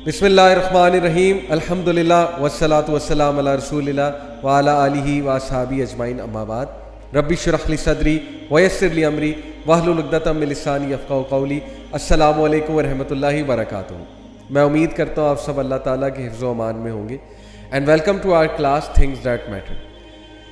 بسم اللہ الرحمن الرحیم الحمدللہ والصلاۃ والسلام علی رسول اللہ وعلی آلہ واصحابہ اجمعین اما بعد رب اشرح لی صدری ویسر لی امری واحلل عقدۃ من لسانی یفقہوا قولی۔ السلام علیکم ورحمۃ اللہ وبرکاتہ۔ میں امید کرتا ہوں آپ سب اللہ تعالیٰ کے حفظ و امان میں ہوں گے and welcome to our class things that matter.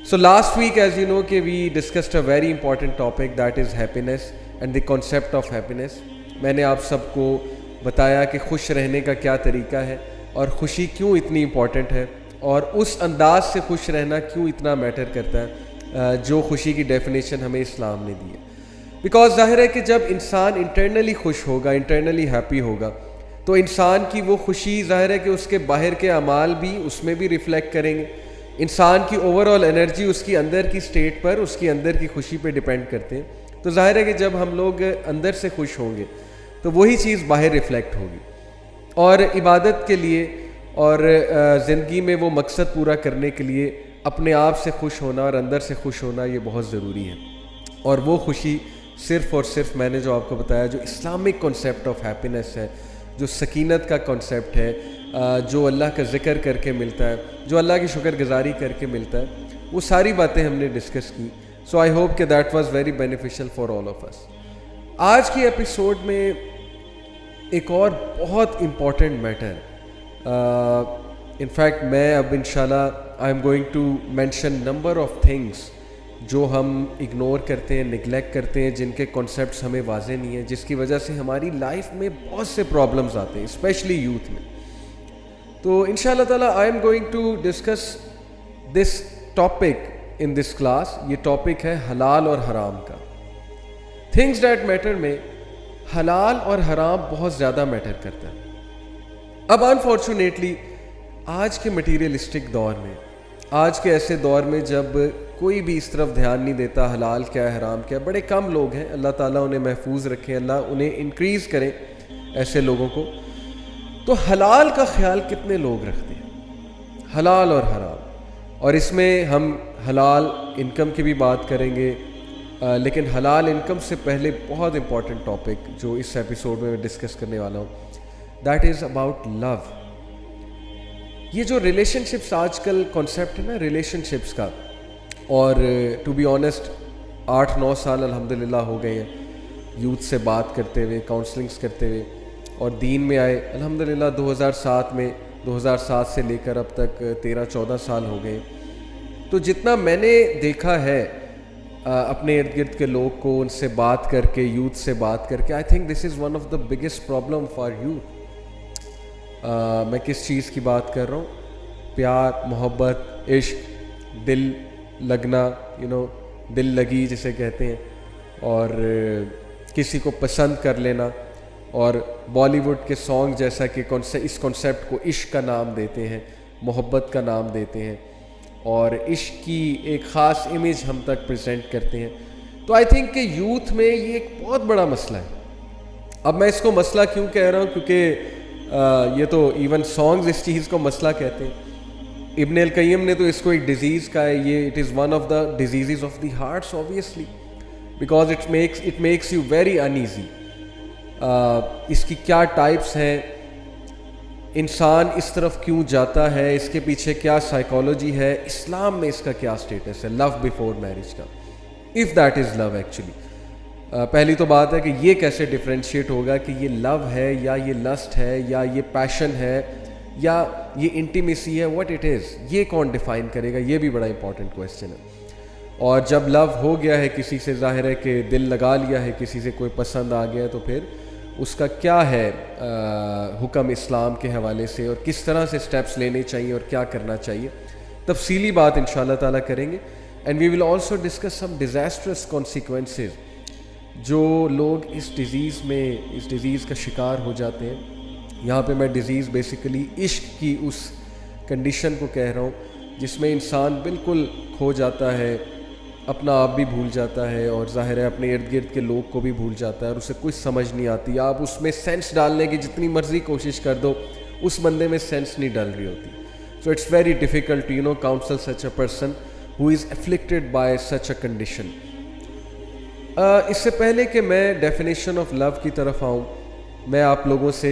So last week, as you know, we discussed a very important topic, that is happiness and the concept of happiness. میں نے آپ سب کو بتایا کہ خوش رہنے کا کیا طریقہ ہے اور خوشی کیوں اتنی امپورٹنٹ ہے اور اس انداز سے خوش رہنا کیوں اتنا میٹر کرتا ہے جو خوشی کی ڈیفینیشن ہمیں اسلام نے دی ہے۔ بیکاز ظاہر ہے کہ جب انسان انٹرنلی خوش ہوگا، انٹرنلی ہیپی ہوگا، تو انسان کی وہ خوشی ظاہر ہے کہ اس کے باہر کے اعمال بھی اس میں بھی ریفلیکٹ کریں گے۔ انسان کی اوور آل انرجی اس کی اندر کی سٹیٹ پر، اس کی اندر کی خوشی پہ ڈیپینڈ کرتے ہیں۔ تو ظاہر ہے کہ جب ہم لوگ اندر سے خوش ہوں گے تو وہی چیز باہر ریفلیکٹ ہوگی، اور عبادت کے لیے اور زندگی میں وہ مقصد پورا کرنے کے لیے اپنے آپ سے خوش ہونا اور اندر سے خوش ہونا یہ بہت ضروری ہے۔ اور وہ خوشی صرف اور صرف میں نے جو آپ کو بتایا، جو اسلامک کنسیپٹ آف ہیپینس ہے، جو سکینت کا کنسیپٹ ہے، جو اللہ کا ذکر کر کے ملتا ہے، جو اللہ کی شکر گزاری کر کے ملتا ہے، وہ ساری باتیں ہم نے ڈسکس کی۔ سو آئی ہوپ کہ that was very beneficial for all of us. آج کی ایپیسوڈ میں ایک اور بہت امپورٹنٹ میٹر، انفیکٹ میں اب انشاءاللہ I am going to mention number of things جو ہم اگنور کرتے ہیں، نگلیکٹ کرتے ہیں، جن کے کنسیپٹس ہمیں واضح نہیں ہیں، جس کی وجہ سے ہماری لائف میں بہت سے پرابلمز آتے ہیں، اسپیشلی یوتھ میں۔ تو انشاءاللہ تعالیٰ I am going to discuss this topic in this class. یہ ٹاپک ہے حلال اور حرام کا۔ تھنگز دیٹ میٹر میں حلال اور حرام بہت زیادہ میٹر کرتا ہے۔ اب انفارچونیٹلی آج کے مٹیریلسٹک دور میں، آج کے ایسے دور میں جب کوئی بھی اس طرف دھیان نہیں دیتا حلال کیا ہے حرام کیا ہے، بڑے کم لوگ ہیں، اللہ تعالیٰ انہیں محفوظ رکھیں، اللہ انہیں انکریز کریں ایسے لوگوں کو۔ تو حلال کا خیال کتنے لوگ رکھتے ہیں، حلال اور حرام؟ اور اس میں ہم حلال انکم کی بھی بات کریں گے، لیکن حلال انکم سے پہلے بہت امپورٹنٹ ٹاپک جو اس ایپیسوڈ میں ڈسکس کرنے والا ہوں، دیٹ از اباؤٹ لو۔ یہ جو ریلیشن شپس آج کل کانسیپٹ ہے نا ریلیشن شپس کا، اور ٹو بی آنیسٹ 8-9 سال الحمدللہ ہو گئے ہیں یوتھ سے بات کرتے ہوئے، کاؤنسلنگس کرتے ہوئے، اور دین میں آئے الحمدللہ 2007 سے لے کر اب تک 13-14 سال ہو گئے۔ تو جتنا میں نے دیکھا ہے اپنے ارد گرد کے لوگ کو، ان سے بات کر کے، یوتھ سے بات کر کے، I think this is one of the biggest problem for youth. میں کس چیز کی بات کر رہا ہوں؟ پیار، محبت، عشق، دل لگنا، دل لگی جسے کہتے ہیں، اور کسی کو پسند کر لینا، اور بالی ووڈ کے سانگ جیسا کہ اس کنسیپٹ کو عشق کا نام دیتے ہیں، محبت کا نام دیتے ہیں، اور عشق کی ایک خاص امیج ہم تک پریزنٹ کرتے ہیں۔ تو آئی تھنک کہ یوتھ میں یہ ایک بہت بڑا مسئلہ ہے۔ اب میں اس کو مسئلہ کیوں کہہ رہا ہوں؟ کیونکہ یہ تو ایون سانگز اس چیز کو مسئلہ کہتے ہیں۔ ابن القیم نے تو اس کو ایک ڈیزیز کہا ہے، یہ it is one of the diseases of the hearts obviously, because it makes you very uneasy. اس کی کیا ٹائپس ہیں، انسان اس طرف کیوں جاتا ہے، اس کے پیچھے کیا سائیکالوجی ہے، اسلام میں اس کا کیا سٹیٹس ہے، لو بیفور میرج کا، if that is love actually. پہلی تو بات ہے کہ یہ کیسے ڈفرینشیٹ ہوگا کہ یہ لو ہے یا یہ لسٹ ہے یا یہ پیشن ہے یا یہ انٹیمیسی ہے، واٹ اٹ از، یہ کون ڈیفائن کرے گا؟ یہ بھی بڑا امپورٹنٹ کویسچن ہے۔ اور جب لو ہو گیا ہے کسی سے، ظاہر ہے کہ دل لگا لیا ہے کسی سے، کوئی پسند آ گیا ہے، تو پھر اس کا کیا ہے حکم اسلام کے حوالے سے، اور کس طرح سے سٹیپس لینے چاہیے اور کیا کرنا چاہیے، تفصیلی بات انشاءاللہ تعالیٰ کریں گے۔ And we will also discuss some disastrous consequences جو لوگ اس ڈیزیز کا شکار ہو جاتے ہیں۔ یہاں پہ میں ڈیزیز بیسیکلی عشق کی اس کنڈیشن کو کہہ رہا ہوں جس میں انسان بالکل کھو جاتا ہے، اپنا آپ بھی بھول جاتا ہے، اور ظاہر ہے اپنے ارد گرد کے لوگ کو بھی بھول جاتا ہے، اور اسے کچھ سمجھ نہیں آتی۔ آپ اس میں سینس ڈالنے کی جتنی مرضی کوشش کر دو، اس بندے میں سینس نہیں ڈل رہی ہوتی۔ So it's very difficult to counsel such a person who is afflicted by such a condition. اس سے پہلے کہ میں ڈیفینیشن آف لو کی طرف آؤں، میں آپ لوگوں سے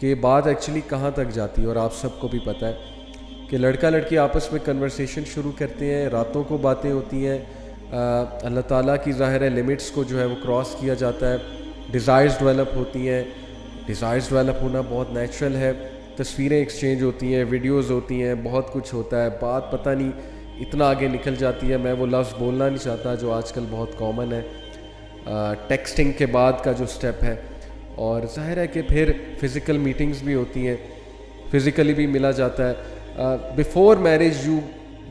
کہ بات ایکچولی کہاں تک جاتی ہے. اور آپ سب کو بھی پتہ ہے کہ لڑکا لڑکی آپس میں کنورسیشن شروع کرتے ہیں, راتوں کو باتیں ہوتی ہیں, اللہ تعالیٰ کی ظاہر ہے لمٹس کو جو ہے وہ کراس کیا جاتا ہے, ڈیزائرز ڈیولپ ہوتی ہیں. ڈیزائرز ڈیولپ ہونا بہت نیچرل ہے, تصویریں ایکسچینج ہوتی ہیں, ویڈیوز ہوتی ہیں, بہت کچھ ہوتا ہے. بات پتہ نہیں اتنا آگے نکل جاتی ہے, میں وہ لفظ بولنا نہیں چاہتا جو آج کل بہت کامن ہے, ٹیکسٹنگ کے بعد کا جو سٹیپ ہے. اور ظاہر ہے کہ پھر فزیکل میٹنگز بھی ہوتی ہیں, فزیکلی بھی ملا جاتا ہے. Before marriage you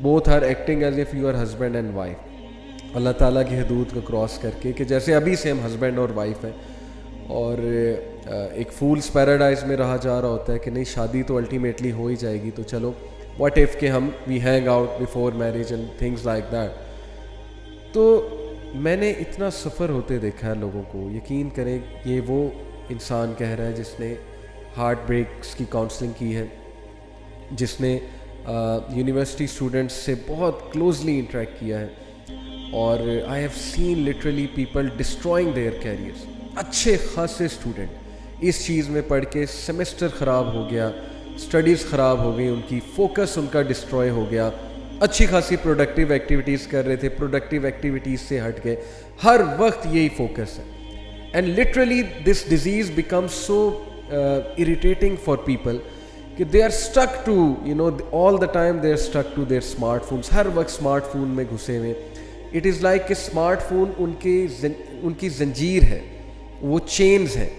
both are acting as if you are husband and wife, اللہ تعالیٰ کی حدود کو کراس کر کے, کہ جیسے ابھی سے ہم ہسبینڈ اور وائف ہیں. اور ایک فولس پیراڈائز میں رہا جا رہا ہوتا ہے کہ نہیں شادی تو الٹیمیٹلی ہو ہی جائے گی, تو چلو واٹ ایف کہ ہم we hang out before marriage and things like that. تو میں نے اتنا سفر ہوتے دیکھا ہے لوگوں کو, یقین کریں یہ وہ انسان کہہ رہا ہے جس نے ہارٹ بریکس کی کاؤنسلنگ کی ہے, جس نے یونیورسٹی اسٹوڈنٹس سے بہت کلوزلی انٹریکٹ کیا ہے. اور I have seen literally people destroying their careers. اچھے خاصے اسٹوڈنٹ اس چیز میں پڑھ کے سیمسٹر خراب ہو گیا, اسٹڈیز خراب ہو گئی ان کی, فوکس ان کا ڈسٹروائے ہو گیا. اچھی خاصی پروڈکٹیو ایکٹیویٹیز کر رہے تھے, پروڈکٹیو ایکٹیویٹیز سے ہٹ گئے, ہر وقت یہی فوکس ہے. And literally this disease become so irritating for people کہ they are stuck to all the time they are stuck to their smart phones, ہر وقت اسمارٹ فون میں گھسے ہوئے. اٹ از لائک کہ اسمارٹ فون ان کی زنجیر ہے, وہ چینز ہیں,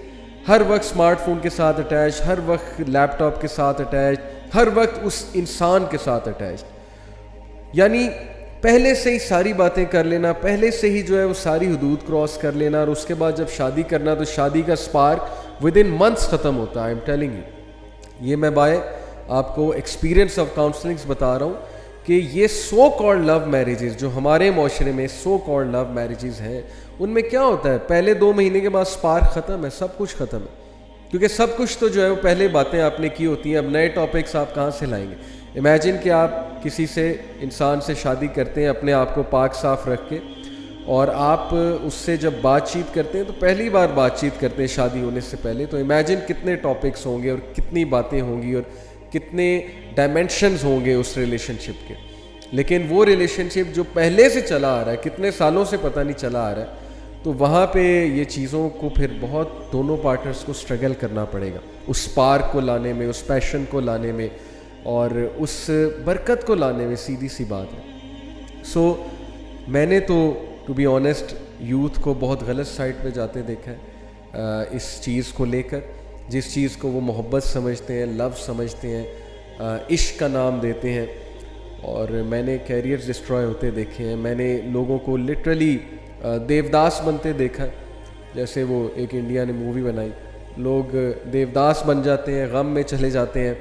ہر وقت اسمارٹ فون کے ساتھ اٹیچ, ہر وقت لیپ ٹاپ کے ساتھ اٹیچ, ہر وقت اس انسان کے ساتھ اٹیچ. یعنی پہلے سے ہی ساری باتیں کر لینا, پہلے سے ہی جو ہے وہ ساری حدود کراس کر لینا, اور اس کے بعد جب شادی کرنا تو شادی کا اسپارک ود ان منتھس ختم ہوتا ہے. آئی ایم ٹیلنگ یو, یہ میں بائے آپ کو ایکسپیرینس آف کاؤنسلنگس بتا رہا ہوں کہ یہ سو کالڈ لو میریجز جو ہمارے معاشرے میں سو کالڈ لو میریجز ہیں, ان میں کیا ہوتا ہے, پہلے 2 مہینے کے بعد اسپارک ختم ہے, سب کچھ ختم ہے. کیونکہ سب کچھ تو جو ہے وہ پہلے باتیں آپ نے کی ہوتی ہیں, اب نئے ٹاپکس آپ کہاں سے لائیں گے. امیجن کہ آپ کسی سے انسان سے شادی کرتے ہیں اپنے آپ کو پاک صاف رکھ کے, اور آپ اس سے جب بات چیت کرتے ہیں تو پہلی بار بات چیت کرتے ہیں شادی ہونے سے پہلے, تو امیجن کتنے ٹاپکس ہوں گے اور کتنی باتیں ہوں گی اور کتنے ڈائمینشنز ہوں گے اس ریلیشن شپ کے. لیکن وہ ریلیشن شپ جو پہلے سے چلا آ رہا ہے, کتنے سالوں سے پتہ نہیں چلا آ رہا ہے, تو وہاں پہ یہ چیزوں کو پھر بہت دونوں پارٹنرز کو اسٹرگل کرنا پڑے گا اس اسپارک کو لانے میں, اس پیشن کو لانے میں, اور اس برکت کو لانے میں. سیدھی سی بات ہے. سو میں نے تو ٹو بی آنیسٹ یوتھ کو بہت غلط سائڈ پہ جاتے دیکھا ہے اس چیز کو لے کر, جس چیز کو وہ محبت سمجھتے ہیں, لو سمجھتے ہیں, عشق کا نام دیتے ہیں. اور میں نے کیریئرز ڈسٹرائے ہوتے دیکھے ہیں, میں نے لوگوں کو لٹرلی دیوداس بنتے دیکھا, جیسے وہ ایک انڈیا نے مووی بنائی, لوگ دیوداس بن جاتے ہیں, غم میں چلے جاتے ہیں,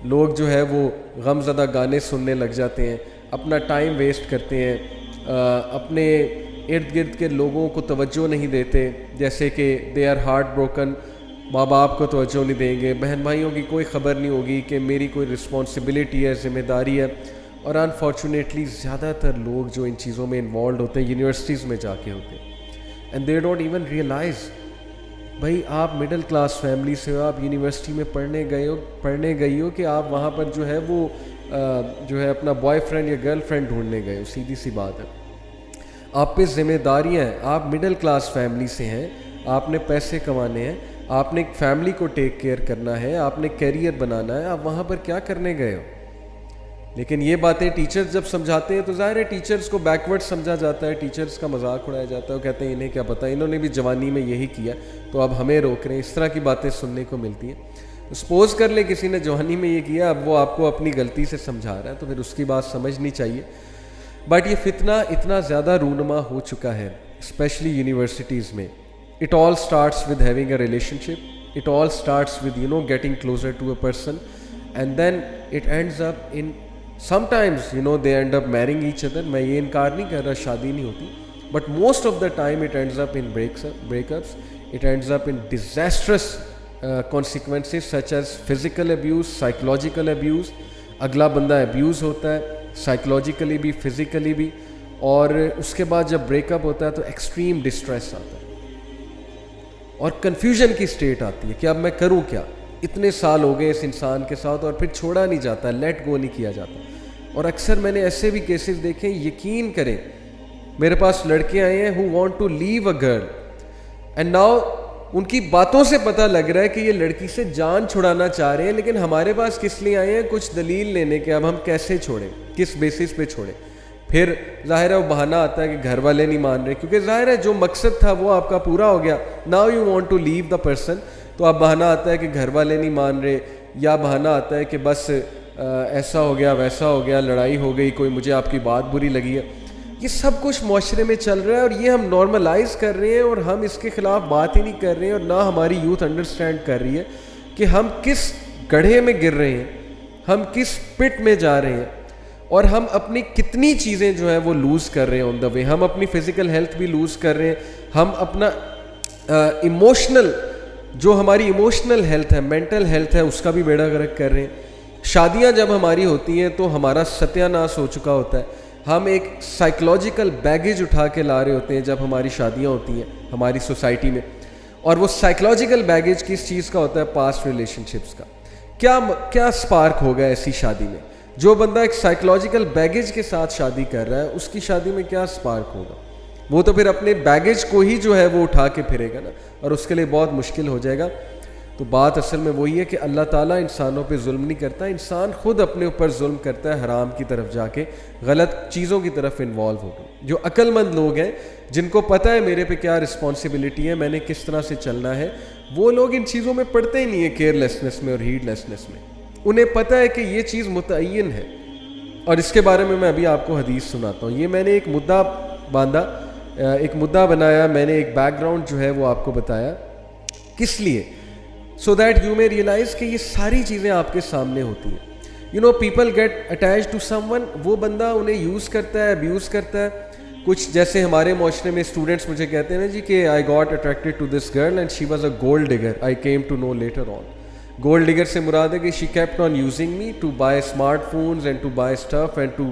لوگ جو ہے وہ غم زدہ گانے سننے لگ جاتے ہیں, اپنا ٹائم ویسٹ کرتے ہیں, اپنے ارد گرد کے لوگوں کو توجہ نہیں دیتے, جیسے کہ دے آر ہارٹ بروکن, ماں باپ کو توجہ نہیں دیں گے, بہن بھائیوں کی کوئی خبر نہیں ہوگی کہ میری کوئی رسپانسبلٹی ہے, ذمہ داری ہے. اور انفارچونیٹلی زیادہ تر لوگ جو ان چیزوں میں انوالوڈ ہوتے ہیں یونیورسٹیز میں جا کے ہوتے ہیں, and they don't even realise. بھائی آپ مڈل کلاس فیملی سے ہو, آپ یونیورسٹی میں پڑھنے گئی ہو کہ آپ وہاں پر جو ہے وہ جو ہے اپنا بوائے فرینڈ یا گرل فرینڈ ڈھونڈنے گئے ہو. سیدھی سی بات ہے, آپ پہ ذمہ داریاں ہیں, آپ مڈل کلاس فیملی سے ہیں, آپ نے پیسے کمانے ہیں, آپ نے ایک فیملی کو ٹیک کیئر کرنا ہے, آپ نے کیریئر بنانا ہے, آپ وہاں پر کیا کرنے گئے ہو. لیکن یہ باتیں ٹیچرز جب سمجھاتے ہیں تو ظاہر ہے ٹیچرز کو بیکورڈ سمجھا جاتا ہے, ٹیچرز کا مذاق اڑایا جاتا ہے, وہ کہتے ہیں انہیں کیا پتہ, انہوں نے بھی جوانی میں یہی کیا تو اب ہمیں روک رہے ہیں. اس طرح کی باتیں سننے کو ملتی ہیں. سپوز کر لیں کسی نے جوانی میں یہ کیا, اب وہ آپ کو اپنی غلطی سے سمجھا رہا ہے تو پھر اس کی بات سمجھنی چاہیے. بٹ یہ فتنہ اتنا زیادہ رونما ہو چکا ہے اسپیشلی یونیورسٹیز میں. It all starts with having a relationship, it all starts with getting closer to a person, and then it ends up in sometimes they end up marrying each other. میں یہ انکار نہیں کر رہا شادی نہیں ہوتی, but most of the time it ends up in breakups, it ends up in disastrous consequences such as physical abuse, psychological abuse. اگلا بندہ abuse ہوتا ہے psychologically بھی physically بھی, اور اس کے بعد جب بریک اپ ہوتا ہے تو extreme distress آتا ہے اور confusion کی state آتی ہے کہ اب میں کروں کیا. اتنے سال ہو گئے اس انسان کے ساتھ اور پھر چھوڑا نہیں جاتا, لیٹ گو نہیں کیا جاتا. اور اکثر میں نے ایسے بھی کیسز دیکھے, یقین کریں میرے پاس لڑکے آئے ہیں who want to leave a girl and now ان کی باتوں سے پتہ لگ رہا ہے کہ یہ لڑکی سے جان چھڑانا چاہ رہے ہیں, لیکن ہمارے پاس کس لیے آئے ہیں؟ کچھ دلیل لینے کے, اب ہم کیسے چھوڑیں, کس بیسس پہ چھوڑیں. پھر ظاہر ہے وہ بہانہ آتا ہے کہ گھر والے نہیں مان رہے, کیونکہ ظاہر ہے جو مقصد تھا وہ آپ کا پورا ہو گیا. Now you want to leave the person, تو اب بہانہ آتا ہے کہ گھر والے نہیں مان رہے, یا بہانہ آتا ہے کہ بس ایسا ہو گیا ویسا ہو گیا, لڑائی ہو گئی, کوئی مجھے آپ کی بات بری لگی ہے. یہ سب کچھ معاشرے میں چل رہا ہے اور یہ ہم نارملائز کر رہے ہیں اور ہم اس کے خلاف بات ہی نہیں کر رہے ہیں, اور نہ ہماری یوتھ انڈرسٹینڈ کر رہی ہے کہ ہم کس گڑھے میں گر رہے ہیں, ہم کس پٹ میں جا رہے ہیں, اور ہم اپنی کتنی چیزیں جو ہیں وہ لوز کر رہے ہیں آن دا وے. ہم اپنی فزیکل ہیلتھ بھی لوز کر رہے ہیں, ہم اپنا ایموشنل جو ہماری ایموشنل ہیلتھ ہے, مینٹل ہیلتھ ہے, اس کا بھی بیڑا غرق کر رہے ہیں. شادیاں جب ہماری ہوتی ہیں تو ہمارا ستیہ ناش ہو چکا ہوتا ہے. ہم ایک سائیکلوجیکل بیگیج اٹھا کے لا رہے ہوتے ہیں جب ہماری شادیاں ہوتی ہیں ہماری سوسائٹی میں, اور وہ سائیکلوجیکل بیگیج کس چیز کا ہوتا ہے؟ پاسٹ ریلیشن شپس کا. کیا اسپارک ہوگا ایسی شادی میں؟ جو بندہ ایک سائیکلوجیکل بیگیج کے ساتھ شادی کر رہا ہے اس کی شادی میں کیا اسپارک ہوگا؟ وہ تو پھر اپنے بیگیج کو ہی جو ہے وہ اٹھا کے پھرے گا نا, اور اس کے لیے بہت مشکل ہو جائے گا. تو بات اصل میں وہی ہے کہ اللہ تعالیٰ انسانوں پہ ظلم نہیں کرتا, انسان خود اپنے اوپر ظلم کرتا ہے, حرام کی طرف جا کے غلط چیزوں کی طرف انوالو ہو گئے. جو عقل مند لوگ ہیں جن کو پتہ ہے میرے پہ کیا رسپانسبلٹی ہے, میں نے کس طرح سے چلنا ہے, وہ لوگ ان چیزوں میں پڑتے ہی نہیں ہیں, کیئر لیسنس میں اور ہیڈ لیسنس میں. انہیں پتہ ہے کہ یہ چیز متعین ہے, اور اس کے بارے میں ابھی آپ کو حدیث سناتا ہوں. یہ میں نے ایک مدعا باندھا, ایک مدعا بنایا, میں نے ایک بیک گراؤنڈ جو ہے وہ آپ کو بتایا, کس لیے؟ سو دیٹ یو میں ریئلائز کہ یہ ساری چیزیں آپ کے سامنے ہوتی ہیں. You know people get attach to someone, وہ بندہ انہیں یوز کرتا ہے, ابیوز کرتا ہے. کچھ جیسے ہمارے معاشرے میں اسٹوڈنٹس مجھے کہتے ہیں نا جی کہ I got attracted to this girl and she was a gold digger, I came to know later on. Gold digger سے مراد ہے کہ she kept on using me to buy smart phones and to buy stuff and to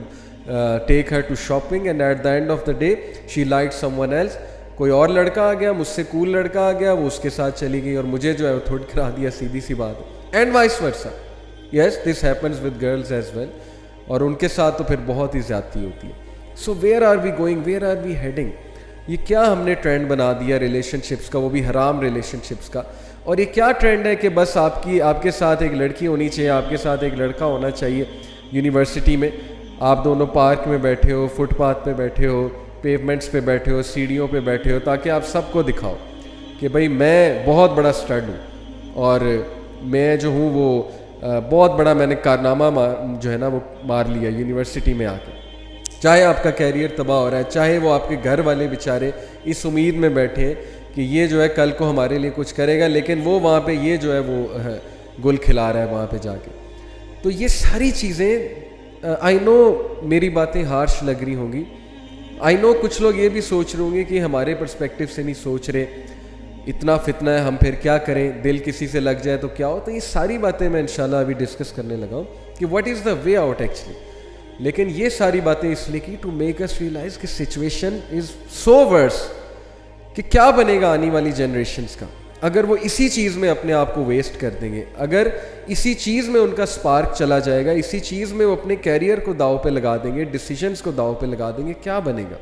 take her to shopping, and at the end of the day she like someone else. کوئی اور لڑکا آ گیا, مجھ سے کول لڑکا آ گیا, وہ اس کے ساتھ چلی گئی اور مجھے جو ہے وہ تھوڑ کرا دیا, سیدھی سی بات ہے. And vice versa, yes this happens with girls as well, اور ان کے ساتھ تو پھر بہت ہی زیادتی ہوتی ہے. So where are we going, where are we heading? یہ کیا ہم نے ٹرینڈ بنا دیا ریلیشن شپس کا, وہ بھی حرام ریلیشن شپس کا. اور یہ کیا ٹرینڈ ہے کہ بس آپ کے ساتھ ایک لڑکی ہونی چاہیے, آپ کے ساتھ ایک لڑکا ہونا چاہیے. یونیورسٹی میں آپ دونوں پارک میں بیٹھے ہو, فٹ پاتھ پہ بیٹھے ہو, پیومنٹس پہ بیٹھے ہو, سیڑھیوں پہ بیٹھے ہو, تاکہ آپ سب کو دکھاؤ کہ بھائی میں بہت بڑا اسٹڈ ہوں, اور میں جو ہوں وہ بہت بڑا میں نے کارنامہ جو ہے نا وہ مار لیا یونیورسٹی میں آ کے. چاہے آپ کا کیریئر تباہ ہو رہا ہے, چاہے وہ آپ کے گھر والے بیچارے اس امید میں بیٹھے ہیں کہ یہ جو ہے کل کو ہمارے لیے کچھ کرے گا, لیکن وہ وہاں پہ یہ جو ہے وہ گل کھلا رہا ہے وہاں پہ جا کے. تو یہ ساری چیزیں, آئی نو میری باتیں ہارش لگ رہی ہوں گی, آئی نو کچھ لوگ یہ بھی سوچ رہے ہوں گے کہ ہمارے پرسپیکٹیو سے نہیں سوچ رہے, اتنا فتنہ ہے, ہم پھر کیا کریں, دل کسی سے لگ جائے تو کیا ہو. تو یہ ساری باتیں میں انشاءاللہ ابھی ڈسکس کرنے لگا ہوں کہ what is the way out actually. لیکن یہ ساری باتیں اس لیے کی ٹو میک اس ریئلائز کہ سچویشن از سو ورس, کہ کیا بنے گا آنے والی جنریشنز کا اگر وہ اسی چیز میں اپنے آپ کو ویسٹ کر دیں گے, اگر اسی چیز میں ان کا سپارک چلا جائے گا, اسی چیز میں وہ اپنے کیریئر کو داؤ پہ لگا دیں گے, ڈیسیجنز کو داؤ پہ لگا دیں گے, کیا بنے گا؟